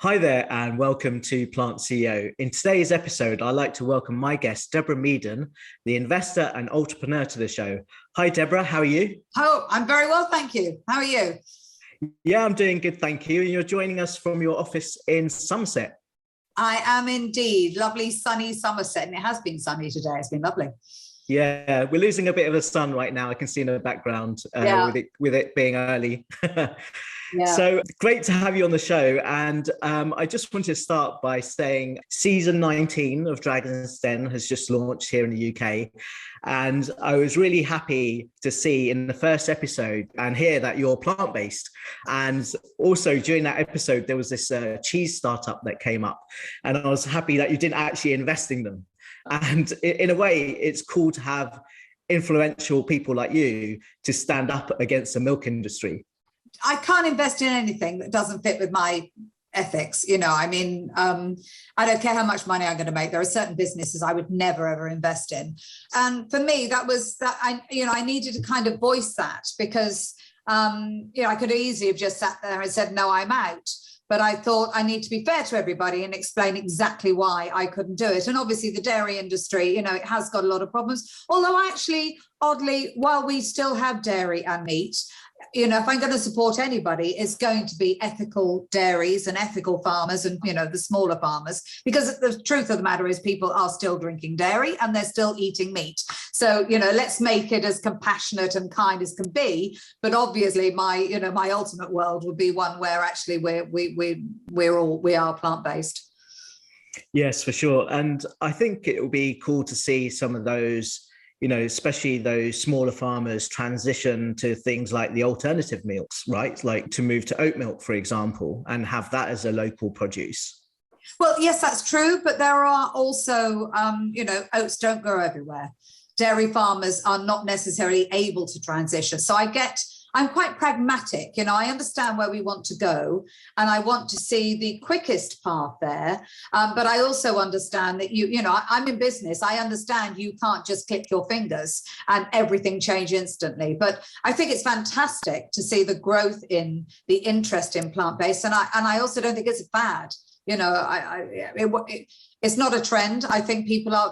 Hi there, and welcome to Plant CEO. In today's episode, I'd like to welcome my guest, Deborah Meaden, the investor and entrepreneur to the show. Hi, Deborah. How are you? Oh, I'm very well, thank you. How are you? Yeah, I'm doing good, thank you. And you're joining us from your office in Somerset. I am indeed. Lovely, sunny Somerset. And it has been sunny today. It's been lovely. Yeah, we're losing a bit of the sun right now. I can see in the background with it being early. Yeah. So great to have you on the show. And I just wanted to start by saying season 19 of Dragon's Den has just launched here in the UK. And I was really happy to see in the first episode and hear that you're plant-based. And also during that episode, there was this cheese startup that came up. And I was happy that you didn't actually invest in them. And in a way, it's cool to have influential people like you to stand up against the milk industry. I can't invest in anything that doesn't fit with my ethics. I don't care how much money I'm going to make. There are certain businesses I would never, ever invest in. And for me, I needed to kind of voice that because, I could easily have just sat there and said, no, I'm out. But I thought I need to be fair to everybody and explain exactly why I couldn't do it. And obviously the dairy industry, it has got a lot of problems. Although actually, oddly, while we still have dairy and meat, if I'm going to support anybody, it's going to be ethical dairies and ethical farmers and, the smaller farmers, because the truth of the matter is people are still drinking dairy and they're still eating meat. So, let's make it as compassionate and kind as can be. But obviously my ultimate world would be one where actually we are plant-based. Yes, for sure. And I think it will be cool to see some of those, especially those smaller farmers transition to things like the alternative milks, right? Like to move to oat milk, for example, and have that as a local produce. Well, yes, that's true. But there are also, oats don't grow everywhere. Dairy farmers are not necessarily able to transition. So I'm quite pragmatic. I understand where we want to go and I want to see the quickest path there. But I also understand that I'm in business. I understand you can't just click your fingers and everything change instantly. But I think it's fantastic to see the growth in the interest in plant-based. And I also don't think it's a fad. It's not a trend. I think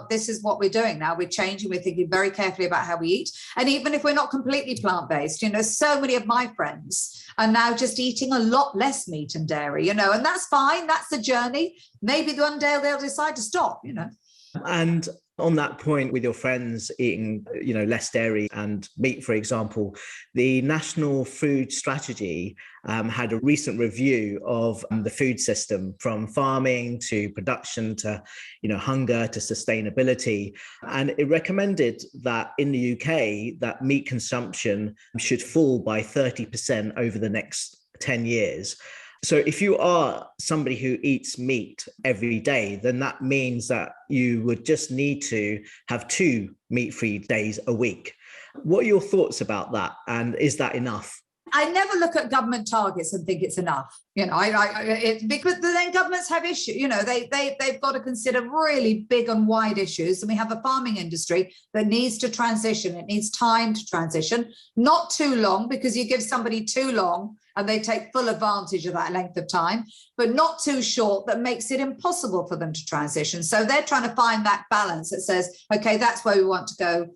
this is what we're doing now. We're changing. We're thinking very carefully about how we eat. And even if we're not completely plant-based, so many of my friends are now just eating a lot less meat and dairy, and that's fine. That's the journey. Maybe one day they'll decide to stop, And on that point with your friends eating, less dairy and meat, for example, the National Food Strategy had a recent review of the food system from farming to production to, hunger to sustainability. And it recommended that in the UK, that meat consumption should fall by 30% over the next 10 years. So if you are somebody who eats meat every day, then that means that you would just need to have 2 meat-free days a week. What are your thoughts about that? And is that enough? I never look at government targets and think it's enough. Because then governments have issues. They've got to consider really big and wide issues. And we have a farming industry that needs to transition. It needs time to transition, not too long, because you give somebody too long and they take full advantage of that length of time, but not too short that makes it impossible for them to transition. So they're trying to find that balance that says, okay, that's where we want to go.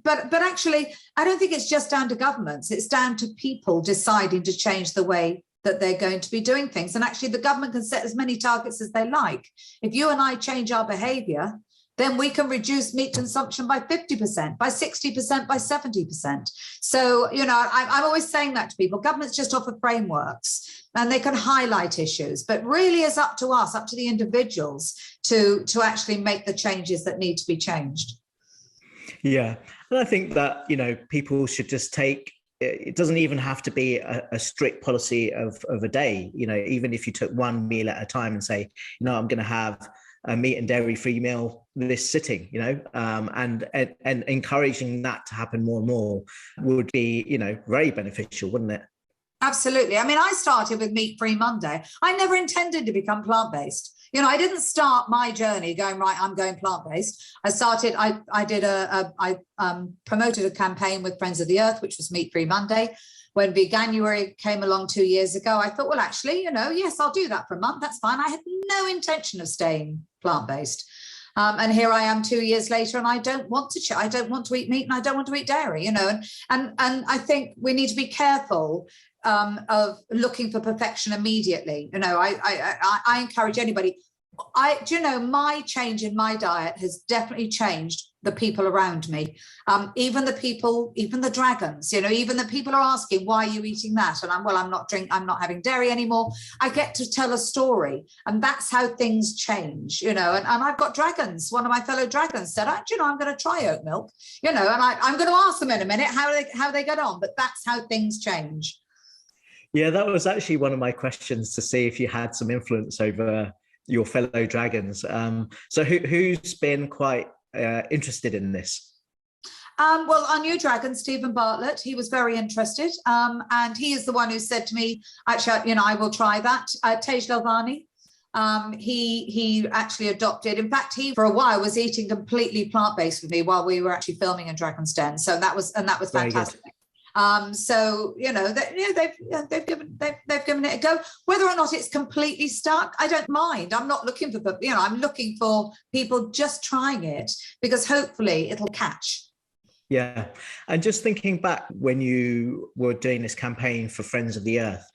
But actually, I don't think it's just down to governments. It's down to people deciding to change the way that they're going to be doing things. And actually, the government can set as many targets as they like. If you and I change our behavior, then we can reduce meat consumption by 50%, by 60%, by 70%. So, I'm always saying that to people. Governments just offer frameworks and they can highlight issues, but really it's up to us, up to the individuals to actually make the changes that need to be changed. Yeah. And I think that, people should just take, it doesn't even have to be a strict policy of a day, even if you took one meal at a time and say, I'm going to have a meat and dairy free meal this sitting, and encouraging that to happen more and more would be, very beneficial, wouldn't it? Absolutely. I mean, I started with Meat Free Monday. I never intended to become plant-based. I didn't start my journey going, right, I'm going plant-based. I promoted a campaign with Friends of the Earth, which was Meat Free Monday. when Veganuary came along 2 years ago, I thought, well, actually, yes, I'll do that for a month. That's fine. I had no intention of staying plant-based. And here I am 2 years later, and I don't want to. I don't want to eat meat, and I don't want to eat dairy. And I think we need to be careful of looking for perfection immediately. I encourage anybody. My change in my diet has definitely changed the people around me. Even the dragons, even the people are asking, why are you eating that? And I'm not having dairy anymore. I get to tell a story, and that's how things change, and I've got dragons. One of my fellow dragons said, I'm going to try oat milk, and I'm going to ask them in a minute how they get on, but that's how things change. Yeah, that was actually one of my questions, to see if you had some influence over your fellow dragons. So who's been quite interested in this? Well, our new dragon, Stephen Bartlett, he was very interested. And he is the one who said to me, actually, I will try that. Tej Lalvani, he actually adopted. In fact, he for a while was eating completely plant-based with me while we were actually filming in Dragon's Den. So that was fantastic. So they've given it a go. Whether or not it's completely stuck, I don't mind. I'm not looking for I'm looking for people just trying it, because hopefully it'll catch. Yeah, and just thinking back when you were doing this campaign for Friends of the Earth,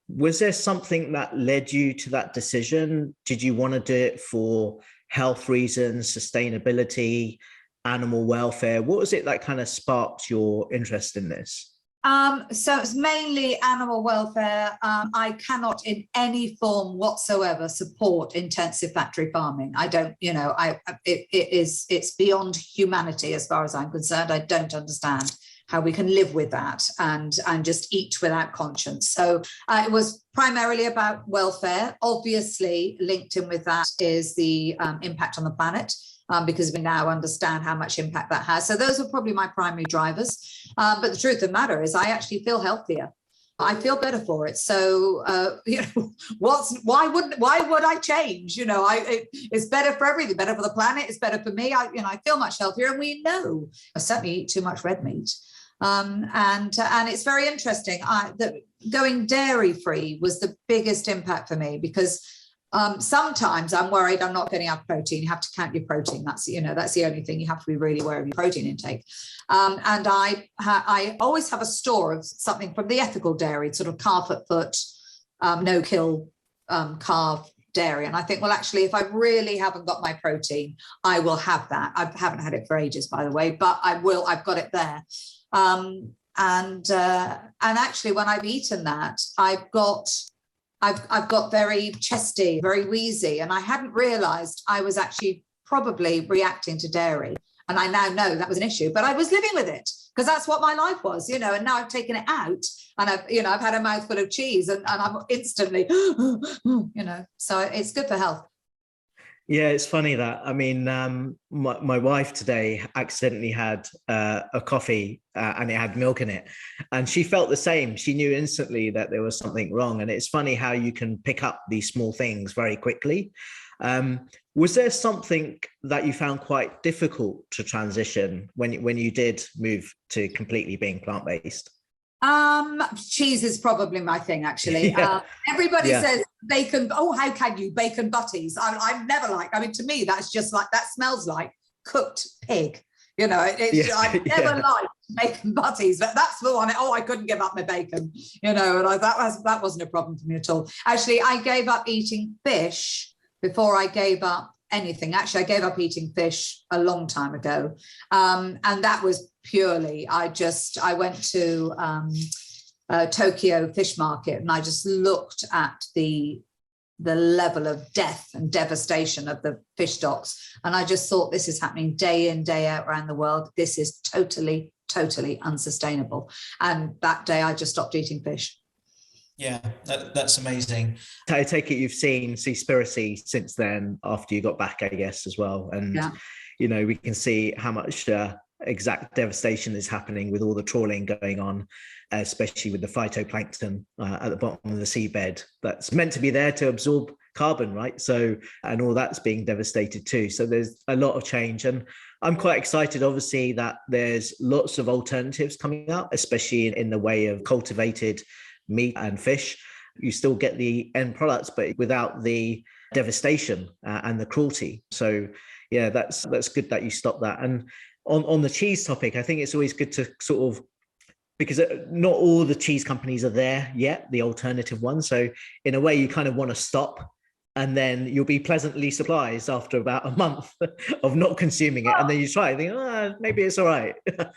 was there something that led you to that decision? Did you want to do it for health reasons, sustainability, animal welfare? What was it that kind of sparked your interest in this? So it's mainly animal welfare. I cannot in any form whatsoever support intensive factory farming. I don't, it's beyond humanity as far as I'm concerned. I don't understand how we can live with that and just eat without conscience. So it was primarily about welfare. Obviously, linked in with that is the impact on the planet. Because we now understand how much impact that has. So those are probably my primary drivers. But the truth of the matter is I actually feel healthier. I feel better for it. So, why would I change? It's better for everything, better for the planet. It's better for me. I feel much healthier. And we know I certainly eat too much red meat. And it's very interesting. That going dairy free was the biggest impact for me, because sometimes I'm worried I'm not getting enough protein. You have to count your protein. That's the only thing. You have to be really aware of your protein intake. And I always have a store of something from the ethical dairy, sort of calf at foot, no kill calf dairy. And I think, well, actually, if I really haven't got my protein, I will have that. I haven't had it for ages, by the way, but I will. I've got it there. And actually, when I've eaten that, I've got very chesty, very wheezy, and I hadn't realized I was actually probably reacting to dairy. And I now know that was an issue, but I was living with it because that's what my life was, and now I've taken it out and I've had a mouthful of cheese and I'm instantly, so it's good for health. Yeah, it's funny that, my wife today accidentally had a coffee and it had milk in it, and she felt the same. She knew instantly that there was something wrong. And it's funny how you can pick up these small things very quickly. Was there something that you found quite difficult to transition when you did move to completely being plant-based? Cheese is probably my thing, actually. Yeah. Everybody says bacon. Oh, how can you bacon butties? I've never liked. To me, that's just like, that smells like cooked pig. I've never liked bacon butties, but that's the one. Oh, I couldn't give up my bacon. And that wasn't a problem for me at all. Actually, I gave up eating fish before I gave up anything. Actually, I gave up eating fish a long time ago, and that was purely, I went to Tokyo fish market, and I just looked at the level of death and devastation of the fish stocks, and I just thought, this is happening day in, day out around the world. This is totally unsustainable. And that day I just stopped eating fish. Yeah, that's amazing. I take it you've seen Seaspiracy since then, after you got back, I guess, as well. And we can see how much exact devastation is happening with all the trawling going on, especially with the phytoplankton at the bottom of the seabed that's meant to be there to absorb carbon, right? So, and all that's being devastated too. So there's a lot of change, and I'm quite excited, obviously, that there's lots of alternatives coming up, especially in the way of cultivated meat and fish. You still get the end products, but without the devastation and the cruelty. So yeah, that's good that you stop that. And on the cheese topic, I think it's always good to sort of, because not all the cheese companies are there yet, the alternative ones. So in a way, you kind of want to stop, and then you'll be pleasantly surprised after about a month of not consuming it. And then you try and think, maybe it's all right.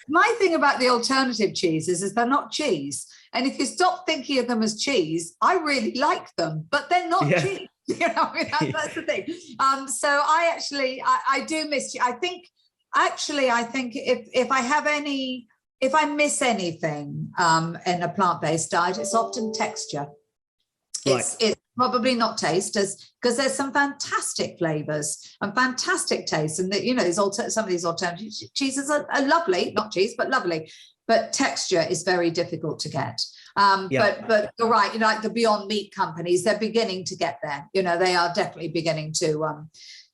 My thing about the alternative cheeses is they're not cheese. And if you stop thinking of them as cheese, I really like them, but they're not cheese. That's the thing. So I do miss you. I think if I miss anything in a plant-based diet, it's often texture. It's probably not taste, because there's some fantastic flavors and fantastic taste, and some of these alternative cheeses are lovely, not cheese, but lovely. But texture is very difficult to get. But you're right. Like the Beyond Meat companies, they're beginning to get there. They are definitely beginning to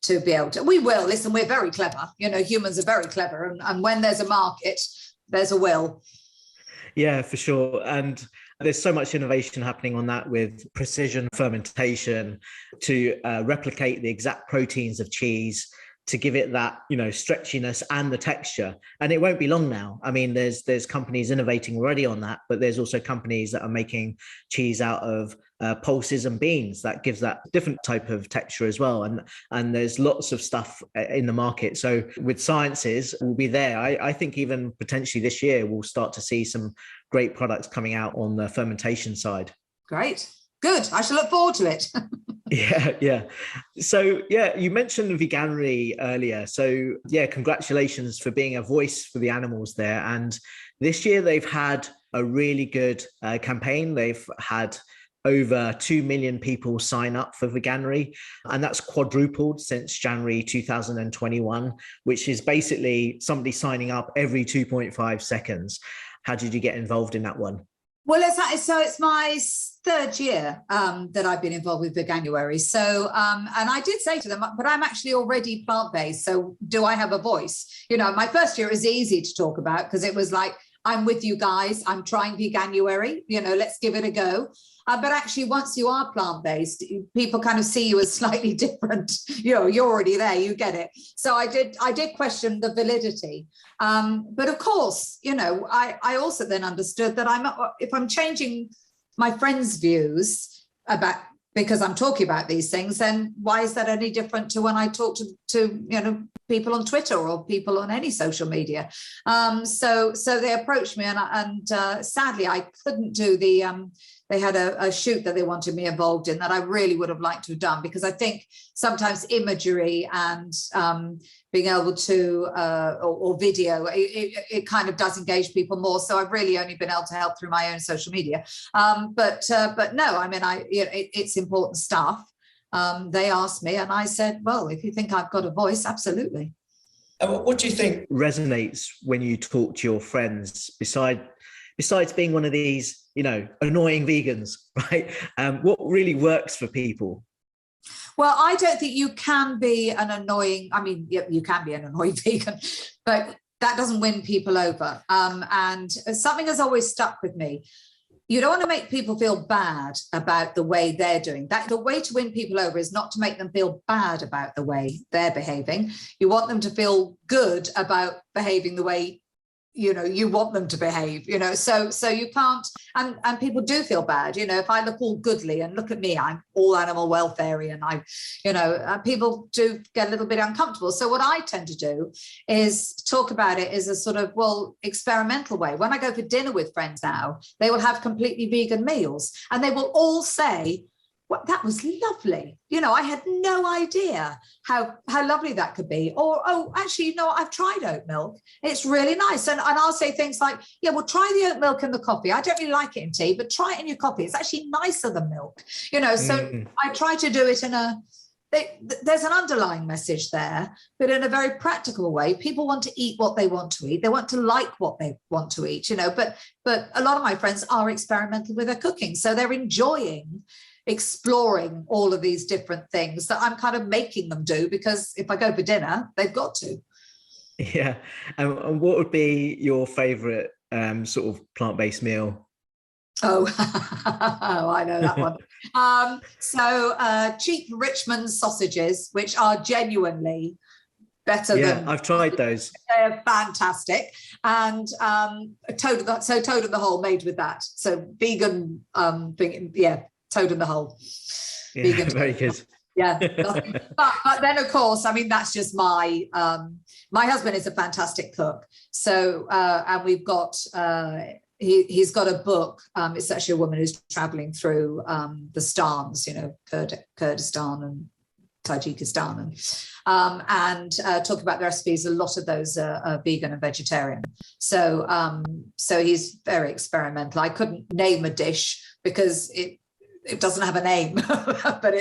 be able to. We will listen. We're very clever. Humans are very clever, and when there's a market, there's a will. Yeah, for sure. And there's so much innovation happening on that, with precision fermentation to replicate the exact proteins of cheese, to give it that, stretchiness and the texture. And it won't be long now. I mean, there's companies innovating already on that, but there's also companies that are making cheese out of pulses and beans that gives that different type of texture as well. And there's lots of stuff in the market. So with sciences, we'll be there. I think even potentially this year, we'll start to see some great products coming out on the fermentation side. Great. Good. I shall look forward to it. Yeah. So, you mentioned veganery earlier. So, congratulations for being a voice for the animals there. And this year they've had a really good campaign. They've had over 2 million people sign up for veganery, and that's quadrupled since January 2021, which is basically somebody signing up every 2.5 seconds. How did you get involved in that one? Well, it's my third year that I've been involved with Veganuary. So, and I did say to them, but I'm actually already plant-based. So do I have a voice? My first year is easy to talk about, because it was like, I'm with you guys. I'm trying Veganuary. Let's give it a go. But actually, once you are plant-based, people kind of see you as slightly different. You're already there. You get it. So I did question the validity. But of course, I also then understood that if I'm changing my friends' views about, because I'm talking about these things, then why is that any different to when I talk to people on Twitter or people on any social media? So they approached me, and sadly I couldn't do they had a shoot that they wanted me involved in that I really would have liked to have done, because I think sometimes imagery and being able to, or video, it kind of does engage people more. So I've really only been able to help through my own social media. But no, I mean, it's important stuff. They asked me, and I said, well, if you think I've got a voice, absolutely. What do you think resonates when you talk to your friends, besides being one of these, annoying vegans, right? What really works for people? Well, I don't think you can be an annoying, you can be an annoying vegan, but that doesn't win people over. And something has always stuck with me. You don't want to make people feel bad about the way they're doing. The way to win people over is not to make them feel bad about the way they're behaving. You want them to feel good about behaving the way you want them to behave, so you can't, and people do feel bad, if I look all goodly and look at me, I'm all animal welfare-y, and people do get a little bit uncomfortable. So what I tend to do is talk about it as a sort of, experimental way. When I go for dinner with friends now, they will have completely vegan meals, and they will all say, well, that was lovely. I had no idea how lovely that could be. Or, oh, actually, I've tried oat milk. It's really nice. And I'll say things like, yeah, well, try the oat milk in the coffee. I don't really like it in tea, but try it in your coffee. It's actually nicer than milk. So I try to do it in a there's an underlying message there, but in a very practical way, people want to eat what they want to eat. They want to like what they want to eat, but a lot of my friends are experimental with their cooking. So they're enjoying exploring all of these different things that I'm kind of making them do, because if I go for dinner, they've got to. Yeah. And what would be your favorite sort of plant-based meal? Oh, I know that one. So cheap Richmond sausages, which are genuinely better than... I've tried those. They're fantastic. And toad in the hole made with that. So vegan thing, toad in the hole. Yeah, vegan very good. Yeah. But then, of course, I mean, that's just my husband is a fantastic cook. So, and we've got... He's got a book. It's actually a woman who's traveling through the stans, Kurdistan and Tajikistan, and talk about the recipes. A lot of those are vegan and vegetarian. So he's very experimental. I couldn't name a dish because it doesn't have a name, but but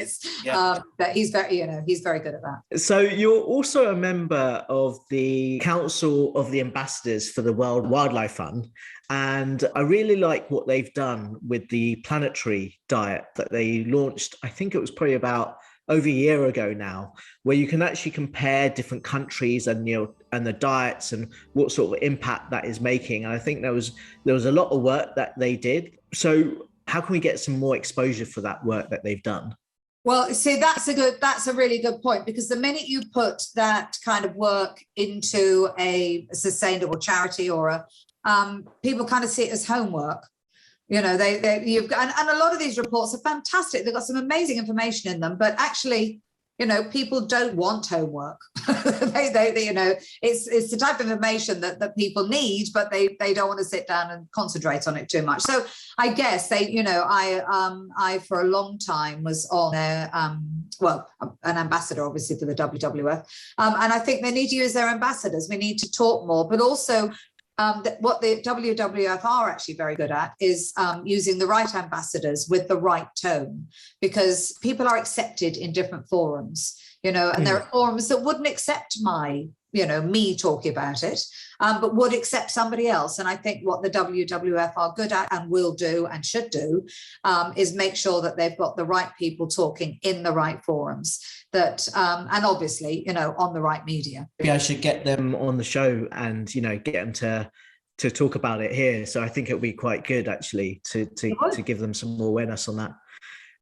he's very good at that. So you're also a member of the Council of the Ambassadors for the World Wildlife Fund. And I really like what they've done with the planetary diet that they launched. I think it was probably about over a year ago now, where you can actually compare different countries and the diets and what sort of impact that is making. And I think there was a lot of work that they did. So how can we get some more exposure for that work that they've done? Well, see, that's a really good point, because the minute you put that kind of work into a sustainable charity or people kind of see it as homework. You've got, and a lot of these reports are fantastic. They've got some amazing information in them, but actually, people don't want homework. It's the type of information that people need, but they don't want to sit down and concentrate on it too much. So I guess I for a long time was on an ambassador, obviously, for the WWF. And I think they need to use their ambassadors. We need to talk more, but also what the WWF are actually very good at is using the right ambassadors with the right tone, because people are accepted in different forums, and there are forums that wouldn't accept me talking about it, but would accept somebody else. And I think what the WWF are good at and will do and should do is make sure that they've got the right people talking in the right forums, that and obviously on the right media. Maybe I should get them on the show and get them to talk about it here. So I think it'll be quite good actually to give them some more awareness on that.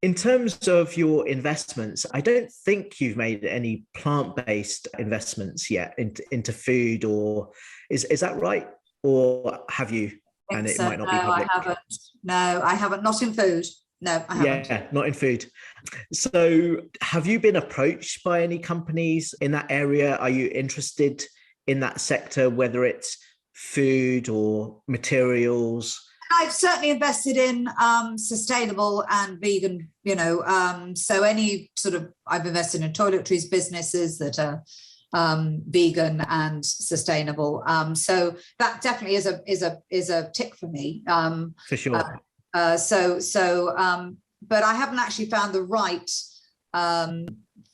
In terms of your investments, I don't think you've made any plant-based investments yet into food, or is that right? Or have you? And it might not be public. I haven't. Not in food. No, I haven't. Yeah, not in food. So have you been approached by any companies in that area? Are you interested in that sector, whether it's food or materials? I've certainly invested in sustainable and vegan, so any sort of, I've invested in toiletries businesses that are vegan and sustainable. So that definitely is a tick for me. For sure. But I haven't actually found the right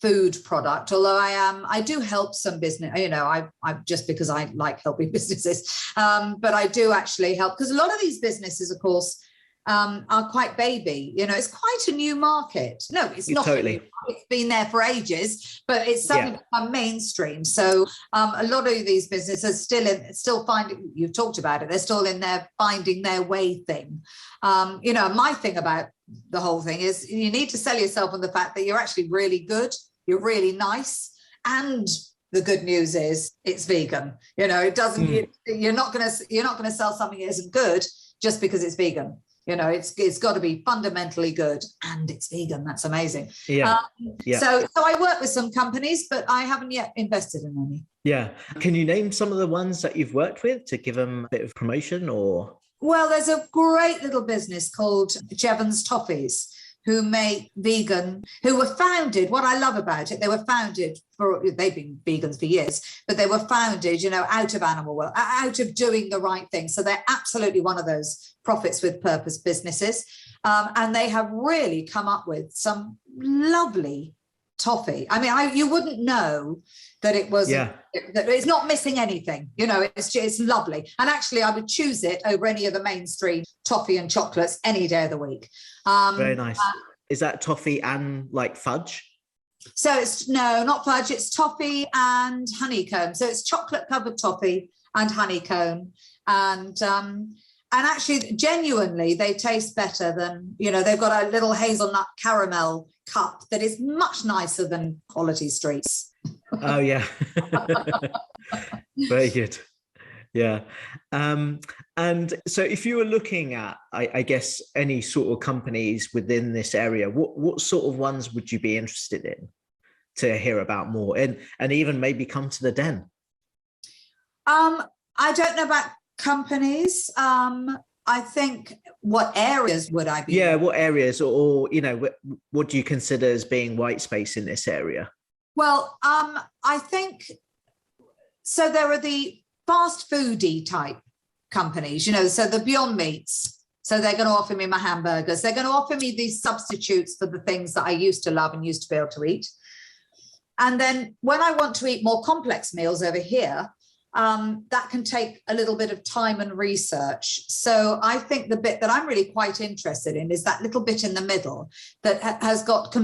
food product, although I do help some business, I just because I like helping businesses, but I do actually help, because a lot of these businesses, of course, are quite baby, it's quite a new market. No, it's not. Totally. It's been there for ages, but it's suddenly become mainstream. So a lot of these businesses still finding, you've talked about it, they're still in their finding their way thing. My thing about the whole thing is you need to sell yourself on the fact that you're actually really good, you're really nice, and the good news is it's vegan. It doesn't. You're not going to sell something that isn't good just because it's vegan. It's got to be fundamentally good, and it's vegan. That's amazing. Yeah. So I work with some companies, but I haven't yet invested in any. Yeah. Can you name some of the ones that you've worked with to give them a bit of promotion, or? Well, there's a great little business called Devons Toffees, who make who were founded, what I love about it, they've been vegans for years, but they were founded, out of animal work, out of doing the right thing. So they're absolutely one of those profits with purpose businesses. And they have really come up with some lovely toffee. I mean, you wouldn't know that it was, that it's not missing anything. You know, it's lovely. And actually, I would choose it over any of the mainstream toffee and chocolates any day of the week. Very nice. Is that toffee and like fudge? So it's, no, not fudge. It's toffee and honeycomb. So it's chocolate covered toffee and honeycomb. And actually, genuinely, they taste better than, you know, they've got a little hazelnut caramel cup that is much nicer than quality streets. Oh, yeah. Very good. Yeah. And so if you were looking at, I guess, any sort of companies within this area, what sort of ones would you be interested in to hear about more and even maybe come to the Den? I don't know about companies. I think, what areas would I be? Yeah, what areas, or you know, what do you consider as being white space in this area? Well, I think so. There are the fast foody type companies, you know, so the Beyond Meats. So they're going to offer me my hamburgers. They're going to offer me these substitutes for the things that I used to love and used to be able to eat. And then when I want to eat more complex meals over here, that can take a little bit of time and research. So I think the bit that I'm really quite interested in is that little bit in the middle that has got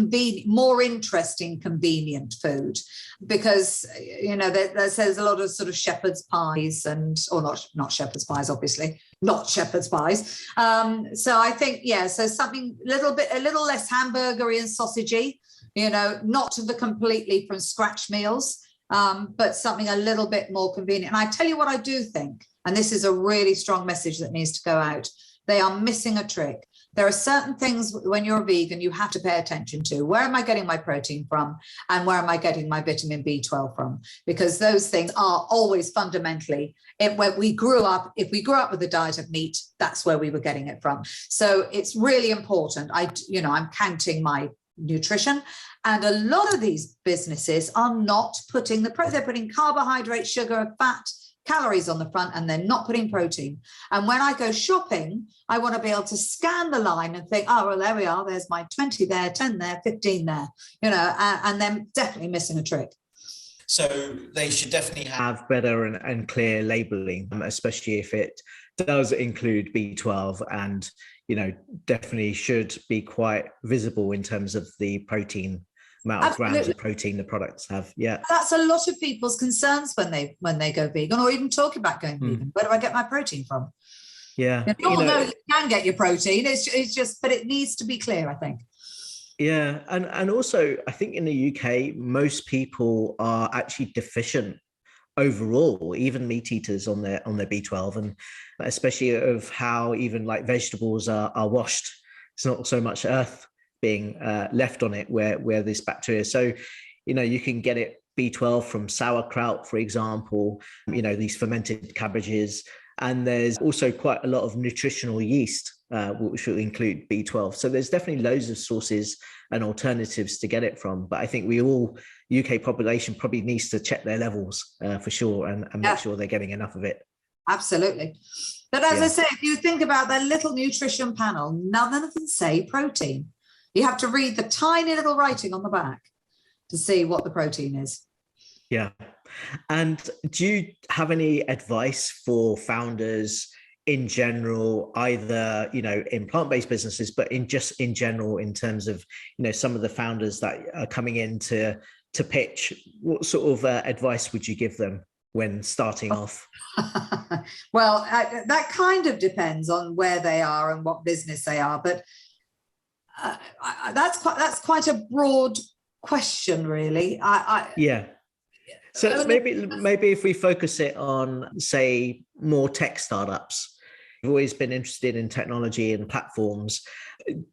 more interesting, convenient food, because, you know, there's a lot of sort of shepherd's pies or not shepherd's pies, obviously, not shepherd's pies. So I think, so something a little less hamburgery and sausagey, you know, not the completely from scratch meals. But something a little bit more convenient. And I tell you what I do think, and this is a really strong message that needs to go out, they are missing a trick. There are certain things when you're a vegan you have to pay attention to. Where am I getting my protein from? And where am I getting my vitamin B12 from? Because those things are always fundamentally, if we grew up with a diet of meat, that's where we were getting it from. So it's really important. I'm counting my nutrition, and a lot of these businesses are not putting they're putting carbohydrate, sugar, fat, calories on the front, and they're not putting protein. And when I go shopping, I want to be able to scan the line and think, oh, well, there we are, there's my 20 there, 10 there, 15 there, you know, and then definitely missing a trick. So they should definitely have better and clear labeling, especially if it does include B12, and, you know, definitely should be quite visible in terms of the protein, amount of grams of protein the products have. Yeah, that's a lot of people's concerns when they go vegan, or even talk about going vegan. Where do I get my protein from? Yeah, you all know you can get your protein. It's just, but it needs to be clear, I think. Yeah, and also I think in the UK most people are actually deficient overall, even meat eaters, on their B12, and especially of how even like vegetables are washed. It's not so much earth being left on it where this bacteria. So, you know, you can get it B12 from sauerkraut, for example, you know, these fermented cabbages, and there's also quite a lot of nutritional yeast, which will include B12. So there's definitely loads of sources and alternatives to get it from. But I think UK population probably needs to check their levels for sure, and make sure they're getting enough of it. Absolutely. But as I say, if you think about that little nutrition panel, none of them say protein. You have to read the tiny little writing on the back to see what the protein is. Yeah. And do you have any advice for founders in general, either, you know, in plant-based businesses, but in general, in terms of, you know, some of the founders that are coming in to pitch? What sort of advice would you give them when starting off? Well, that kind of depends on where they are and what business they are, but that's quite a broad question, really. So maybe if we focus it on, say, more tech startups. You've always been interested in technology and platforms.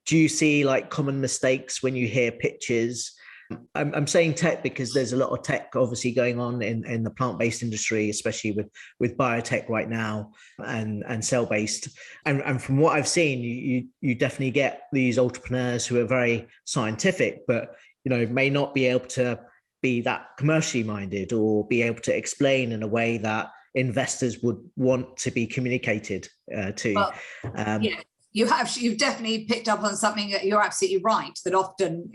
Do you see like common mistakes when you hear pitches? I'm saying tech because there's a lot of tech obviously going on in the plant-based industry, especially with biotech right now, and cell-based. And from what I've seen, you definitely get these entrepreneurs who are very scientific, but, you know, may not be able to be that commercially minded or be able to explain in a way that investors would want to be communicated to. you've definitely picked up on something that you're absolutely right, that often,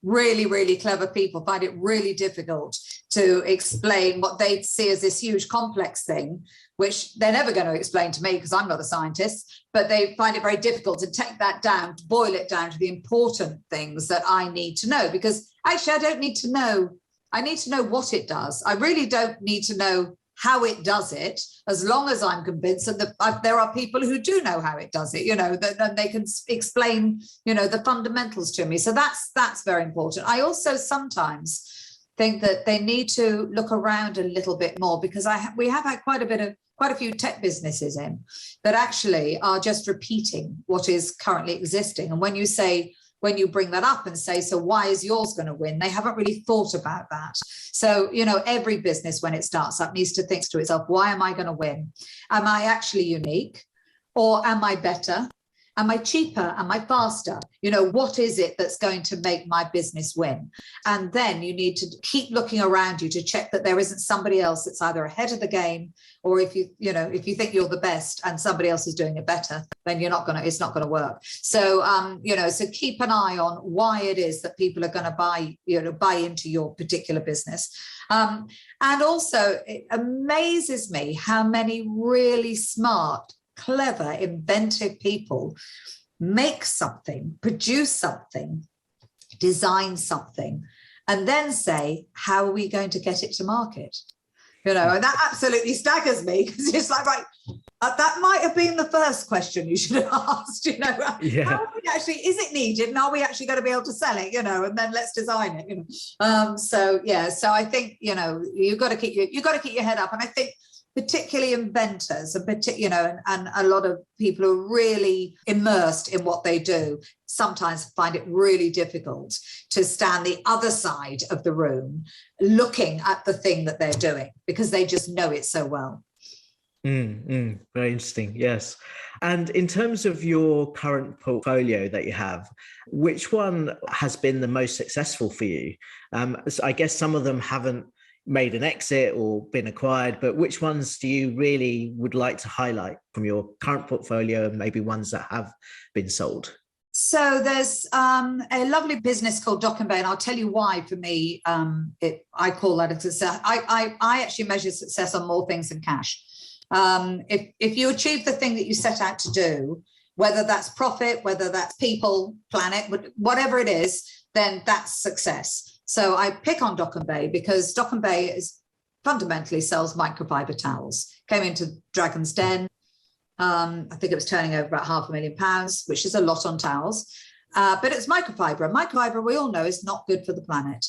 really, really clever people find it really difficult to explain what they see as this huge complex thing, which they're never going to explain to me because I'm not a scientist, but they find it very difficult to take that down, to boil it down to the important things that I need to know, because actually I don't need to know. I need to know what it does. I really don't need to know how it does it, as long as I'm convinced that there are people who do know how it does it, that they can explain, the fundamentals to me. So that's very important. I also sometimes think that they need to look around a little bit more, because we have had quite a few tech businesses in that actually are just repeating what is currently existing. And when you bring that up and say, so why is yours going to win? They haven't really thought about that. So, every business when it starts up needs to think to itself, why am I going to win? Am I actually unique? Or am I better? Am I cheaper? Am I faster? What is it that's going to make my business win? And then you need to keep looking around you to check that there isn't somebody else that's either ahead of the game, or if you think you're the best and somebody else is doing it better, then it's not going to work. So, so keep an eye on why it is that people are going to buy into your particular business. And also it amazes me how many really smart, clever, inventive people make something, produce something, design something, and then say, how are we going to get it to market? And that absolutely staggers me, because it's like, right, that might have been the first question you should have asked, Yeah. How are we actually, is it needed, and are we actually going to be able to sell it, and then let's design it, so I think, you've got to keep your head up. And I think particularly inventors and a lot of people who are really immersed in what they do sometimes find it really difficult to stand the other side of the room looking at the thing that they're doing, because they just know it so well. Very interesting. Yes. And in terms of your current portfolio that you have, which one has been the most successful for you? So I guess some of them haven't made an exit or been acquired, but which ones do you really would like to highlight from your current portfolio, and maybe ones that have been sold? So there's a lovely business called Dock and Bay, and I'll tell you why. For me, I call that a success. I actually measure success on more things than cash. If you achieve the thing that you set out to do, whether that's profit, whether that's people, planet, whatever it is, then that's success. So I pick on Dock and Bay because Dock and Bay fundamentally sells microfiber towels. Came into Dragon's Den. I think it was turning over about £500,000, which is a lot on towels. But it's microfiber. And microfiber, we all know, is not good for the planet.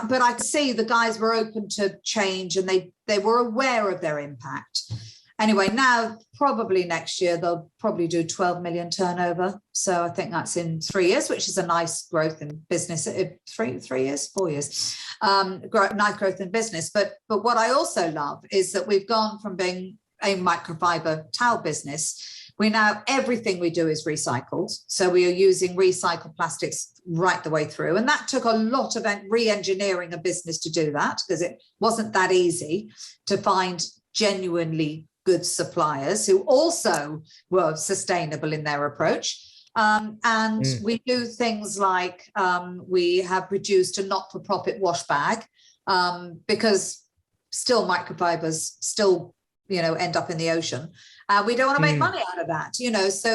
But I could see the guys were open to change, and they were aware of their impact. Anyway, now probably next year they'll probably do 12 million turnover. So I think that's in 3 years, which is a nice growth in business. 4 years, nice growth in business. But what I also love is that we've gone from being a microfiber towel business. Everything we do is recycled. So we are using recycled plastics right the way through. And that took a lot of re-engineering a business to do that, because it wasn't that easy to find genuinely good suppliers who also were sustainable in their approach. We do things like we have produced a not-for-profit wash bag, because still microfibers still end up in the ocean. We don't want to make money out of that,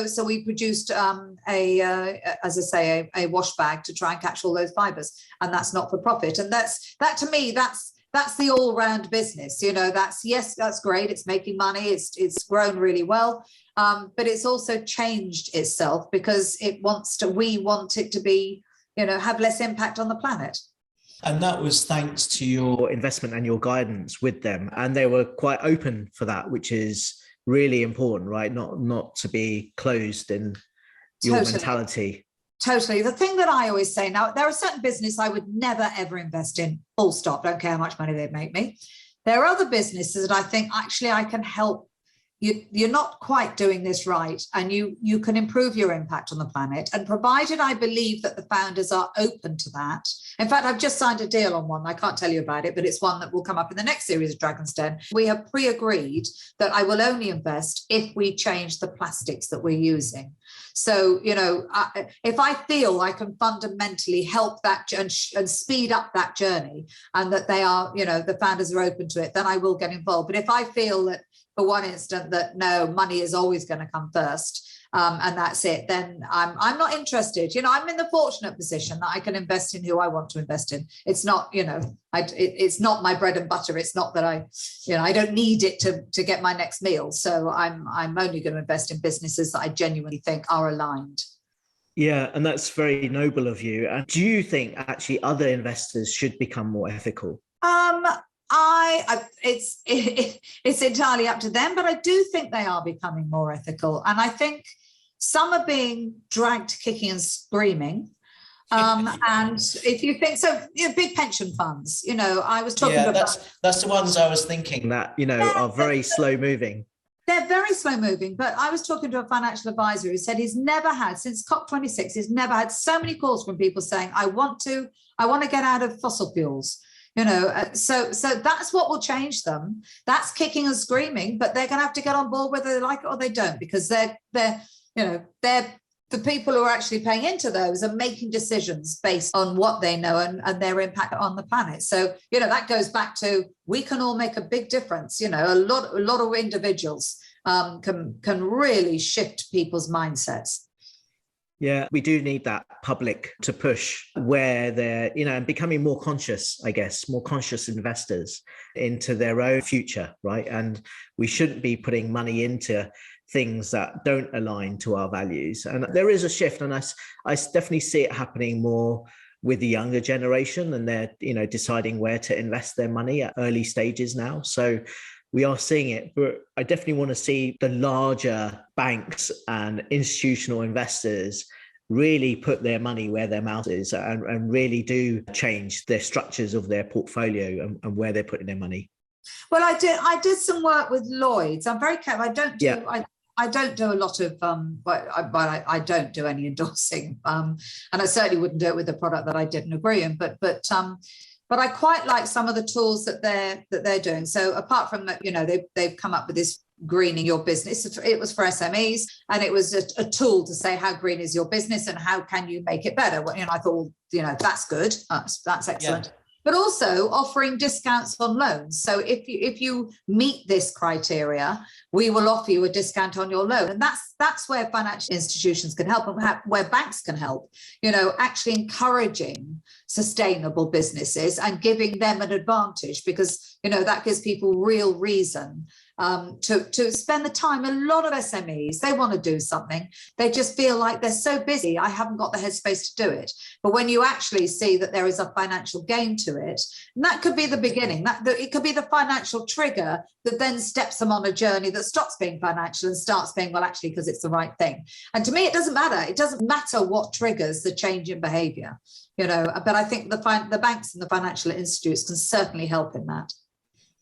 so we produced as I say, a wash bag to try and catch all those fibers, and that's not for profit. And that to me, that's the all-round business. That's great. It's making money. It's grown really well. But it's also changed itself because we want it to be, have less impact on the planet. And that was thanks to your investment and your guidance with them. And they were quite open for that, which is really important, right? Not to be closed in your mentality. Totally. The thing that I always say, now, there are certain businesses I would never, ever invest in, full stop. Don't care how much money they'd make me. There are other businesses that I think actually I can help you're not quite doing this right, and you can improve your impact on the planet. And provided I believe that the founders are open to that. In fact, I've just signed a deal on one. I can't tell you about it, but it's one that will come up in the next series of Dragon's Den. We have pre-agreed that I will only invest if we change the plastics that we're using. So, if I feel I can fundamentally help that and speed up that journey, and that they are, the founders are open to it, then I will get involved. But if I feel that, for one instant, that no, money is always going to come first, and that's it, then I'm not interested. I'm in the fortunate position that I can invest in who I want to invest in. It's not, it's not my bread and butter. It's not that I don't need it to get my next meal. So I'm only going to invest in businesses that I genuinely think are aligned. Yeah, and that's very noble of you. And do you think actually other investors should become more ethical? It's entirely up to them, but I do think they are becoming more ethical. And I think some are being dragged kicking and screaming. And if you think so, big pension funds, I was talking about. That's the ones I was thinking that, are very slow moving. They're very slow moving, but I was talking to a financial advisor who said he's never had, since COP26, he's never had so many calls from people saying, I want to get out of fossil fuels. So that's what will change them. That's kicking and screaming, but they're going to have to get on board whether they like it or they don't, because they're the people who are actually paying into those are making decisions based on what they know and their impact on the planet. So, that goes back to, we can all make a big difference. A lot of individuals can really shift people's mindsets. Yeah, we do need that public to push where they're, and becoming more conscious, I guess, more conscious investors into their own future, right? And we shouldn't be putting money into things that don't align to our values. And there is a shift, and I definitely see it happening more with the younger generation, and they're, deciding where to invest their money at early stages now. So we are seeing it, but I definitely want to see the larger banks and institutional investors really put their money where their mouth is, and really do change their structures of their portfolio and where they're putting their money. Well, I did some work with Lloyd's. I'm very careful. I don't do a lot of, but I don't do any endorsing, and I certainly wouldn't do it with a product that I didn't agree in. But I quite like some of the tools that they're doing. So apart from that, they've come up with this greening your business. It was for SMEs, and it was a tool to say, how green is your business and how can you make it better? Well, I thought, that's good. That's excellent. Yeah. But also offering discounts on loans. So if you meet this criteria, we will offer you a discount on your loan. And that's where financial institutions can help, and where banks can help, actually encouraging sustainable businesses and giving them an advantage, because, that gives people real reason to spend the time. A lot of SMEs, they want to do something. They just feel like they're so busy, I haven't got the headspace to do it. But when you actually see that there is a financial gain to it, and that could be the beginning, it could be the financial trigger that then steps them on a journey that stops being financial and starts being, well, actually, because it's the right thing. And to me, it doesn't matter. It doesn't matter what triggers the change in behavior, but I think the banks and the financial institutes can certainly help in that.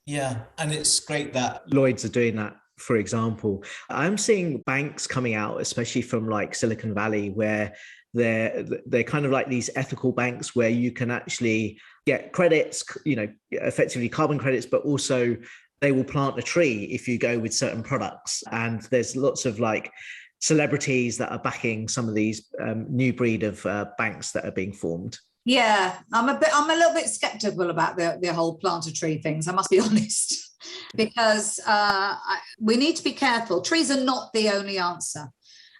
Yeah, and it's great that Lloyd's are doing that, for example. I'm seeing banks coming out, especially from like Silicon Valley, where they're kind of like these ethical banks where you can actually get credits, effectively carbon credits, but also they will plant a tree if you go with certain products. And there's lots of like celebrities that are backing some of these new breed of banks that are being formed. Yeah, I'm a little bit skeptical about the whole plant a tree things, I must be honest, because we need to be careful. Trees are not the only answer.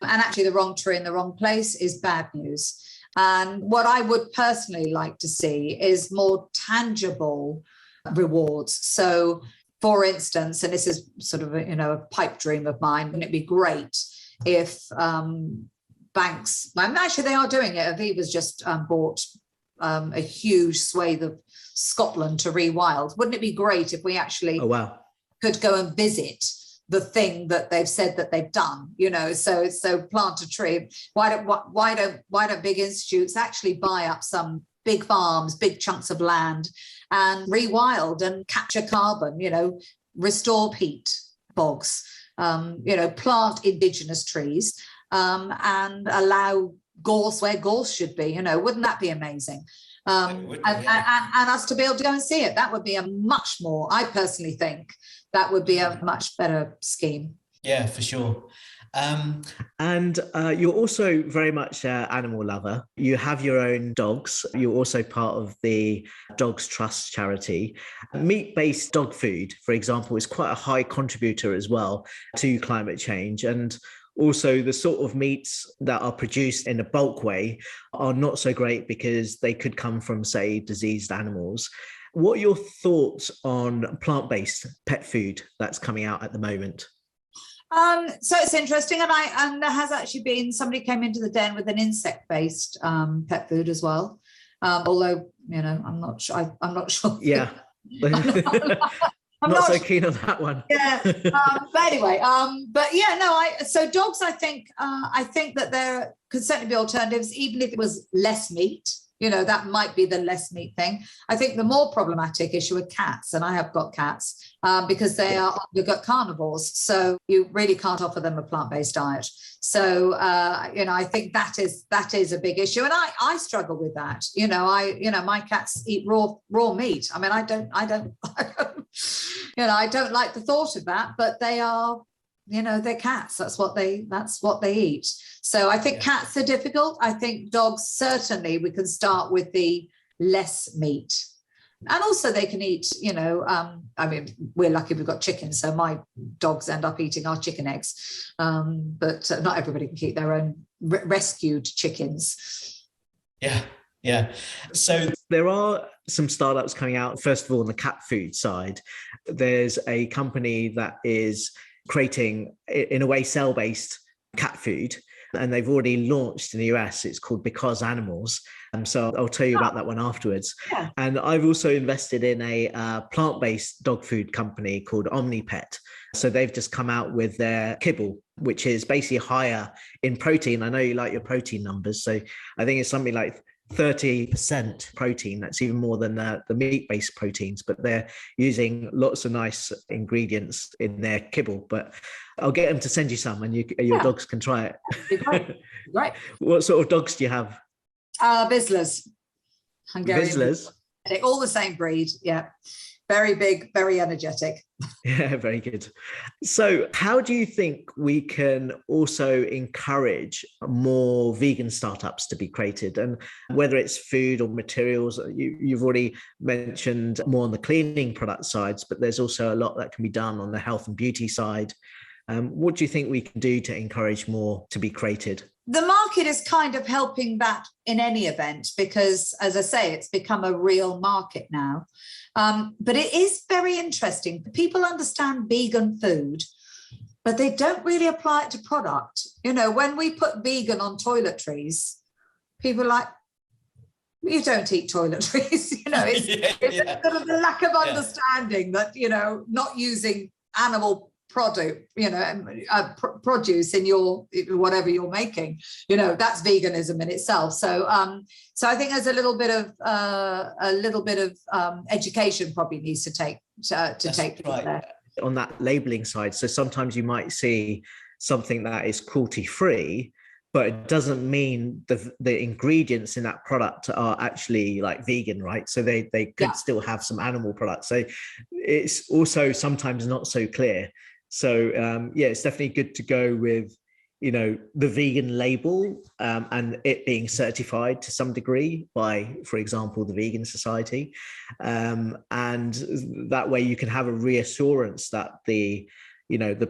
And actually the wrong tree in the wrong place is bad news. And what I would personally like to see is more tangible rewards. So, for instance, and this is sort of a pipe dream of mine, wouldn't it be great if banks, and actually they are doing it. Aviva's just bought a huge swathe of Scotland to rewild. Wouldn't it be great if we actually could go and visit the thing that they've said that they've done? So plant a tree. Why don't big institutes actually buy up some big farms, big chunks of land, and rewild and capture carbon? Restore peat bogs. plant indigenous trees, and allow gorse where gorse should be. Wouldn't that be amazing? And us to be able to go and see it. That would be I personally think that would be a much better scheme. Yeah, for sure. And you're also very much an animal lover. You have your own dogs. You're also part of the Dogs Trust charity. Meat-based dog food, for example, is quite a high contributor as well to climate change. And also the sort of meats that are produced in a bulk way are not so great because they could come from, say, diseased animals. What are your thoughts on plant-based pet food that's coming out at the moment? So it's interesting, and there has actually been somebody came into the den with an insect-based pet food as well. Although I'm not sure. I'm not sure. Yeah, I'm not so keen on that one. Yeah, but anyway, So dogs, I think that there could certainly be alternatives, even if it was less meat. That might be the less meat thing. I think the more problematic issue with cats, and I have got cats, because you've got carnivores, so you really can't offer them a plant-based diet. So I think that is a big issue, and I struggle with that. My cats eat raw meat. I mean, I don't I don't like the thought of that, but they are. They're cats. That's what they eat. So I think cats are difficult. I think dogs, certainly we can start with the less meat. And also they can eat, we're lucky we've got chickens. So my dogs end up eating our chicken eggs. But not everybody can keep their own rescued chickens. Yeah. Yeah. So there are some startups coming out. First of all, on the cat food side, there's a company that is creating, in a way, cell-based cat food, and they've already launched in the US. It's called Because Animals, and so I'll tell you about that one afterwards. Yeah. And I've also invested in a plant-based dog food company called OmniPet. So they've just come out with their kibble, which is basically higher in protein. I know you like your protein numbers, so I think it's something like 30% protein. That's even more than the meat-based proteins, but they're using lots of nice ingredients in their kibble. But I'll get them to send you some, and your dogs can try it. Right. What sort of dogs do you have? Vizslas. Hungarian Vizslas? They're all the same breed. Yeah. Very big, very energetic. Yeah, very good. So how do you think we can also encourage more vegan startups to be created? And whether it's food or materials, you've already mentioned more on the cleaning product sides, but there's also a lot that can be done on the health and beauty side. What do you think we can do to encourage more to be created? The market is kind of helping that in any event, because, as I say, it's become a real market now. But it is very interesting. People understand vegan food, but they don't really apply it to product. When we put vegan on toiletries, people are like, you don't eat toiletries. It's sort of the lack of understanding that, not using animal produce in your whatever you're making, that's veganism in itself. So I think there's a little bit of education probably needs to take place there. On that labeling side, so sometimes you might see something that is cruelty free, but it doesn't mean the ingredients in that product are actually like vegan, right? So they could still have some animal products. So it's also sometimes not so clear. So it's definitely good to go with, the vegan label and it being certified to some degree by, for example, the Vegan Society. And that way you can have a reassurance that the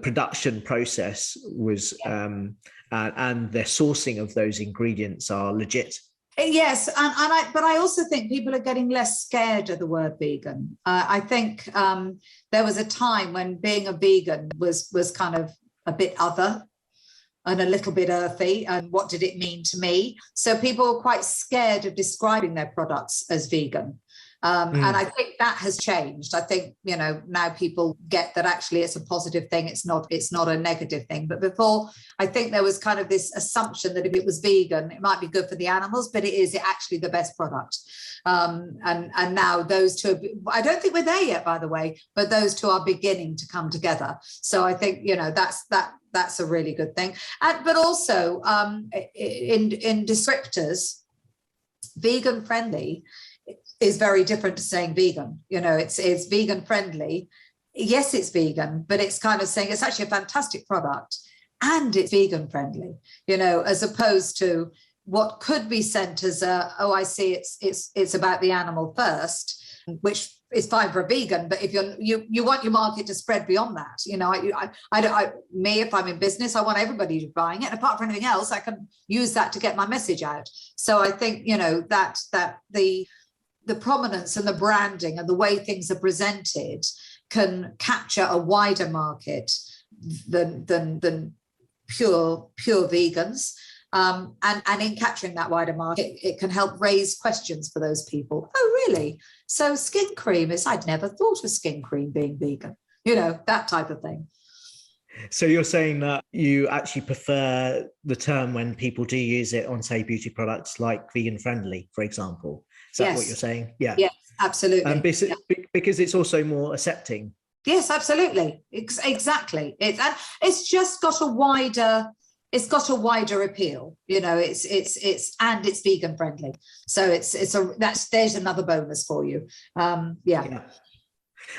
production process was and the sourcing of those ingredients are legit. Yes, but I also think people are getting less scared of the word vegan. I think there was a time when being a vegan was kind of a bit other and a little bit earthy, and what did it mean to me? So people were quite scared of describing their products as vegan. And I think that has changed. I think, now people get that actually it's a positive thing. It's not a negative thing. But before, I think there was kind of this assumption that if it was vegan, it might be good for the animals, but it is actually the best product. And now those two, I don't think we're there yet, by the way, but those two are beginning to come together. So I think, that's a really good thing. But also in descriptors, vegan friendly is very different to saying vegan. It's vegan friendly. Yes, it's vegan, but it's kind of saying it's actually a fantastic product and it's vegan friendly, as opposed to what could be sent as I see it's about the animal first, which is fine for a vegan, but if you want your market to spread beyond that, if I'm in business, I want everybody to be buying it. And apart from anything else, I can use that to get my message out. So I think, that the prominence and the branding and the way things are presented can capture a wider market than pure vegans. And in capturing that wider market, it can help raise questions for those people. Oh, really? So skin cream I'd never thought of skin cream being vegan, that type of thing. So you're saying that you actually prefer the term when people do use it on, say, beauty products like vegan friendly, for example. Is that what you're saying? Yeah. Yes, absolutely. Because it's also more accepting. Yes, absolutely. Exactly. It's just got a wider appeal. It's vegan friendly. So there's another bonus for you. Yeah.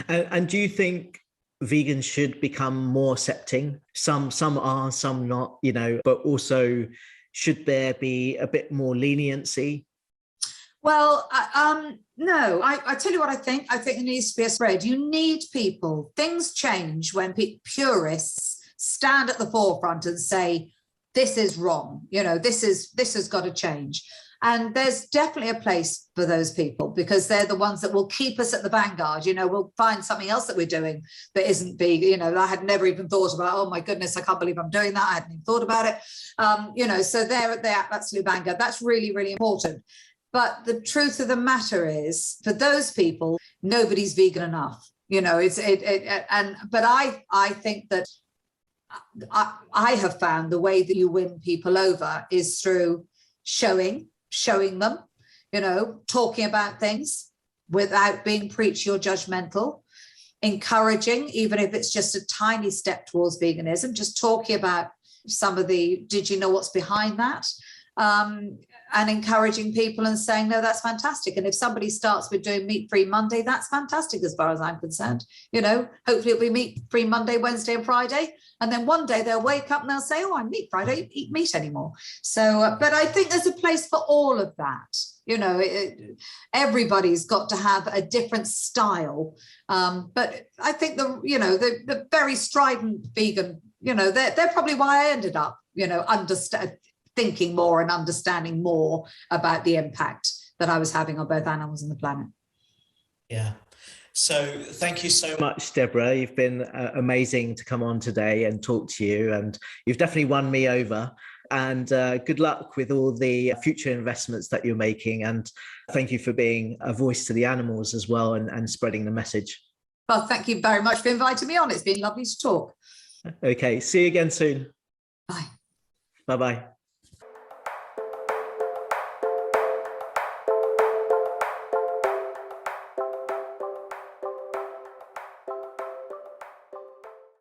And do you think vegans should become more accepting? Some are, some not, but also should there be a bit more leniency? Well, no, I tell you what I think. I think there needs to be a spread. You need people. Things change when purists stand at the forefront and say, this is wrong. This has got to change. And there's definitely a place for those people because they're the ones that will keep us at the vanguard. We'll find something else that we're doing that isn't vegan. I had never even thought about, oh my goodness, I can't believe I'm doing that. I hadn't even thought about it. So they're at the absolute vanguard. That's really, really important. But the truth of the matter is, for those people, nobody's vegan enough. But I think that I have found the way that you win people over is through showing them, talking about things without being preachy or judgmental, encouraging, even if it's just a tiny step towards veganism, just talking about some of did you know what's behind that? And encouraging people and saying, no, that's fantastic. And if somebody starts with doing meat-free Monday, that's fantastic as far as I'm concerned. Hopefully it'll be meat-free Monday, Wednesday and Friday. And then one day they'll wake up and they'll say, oh, I'm meat-free, I don't eat meat anymore. So, but I think there's a place for all of that. Everybody's got to have a different style. But I think the very strident vegan, they're probably why I ended up, thinking more and understanding more about the impact that I was having on both animals and the planet. Yeah. So thank you so much, Deborah. You've been amazing to come on today and talk to you, and you've definitely won me over. And good luck with all the future investments that you're making. And thank you for being a voice to the animals as well and spreading the message. Well, thank you very much for inviting me on. It's been lovely to talk. Okay. See you again soon. Bye. Bye-bye.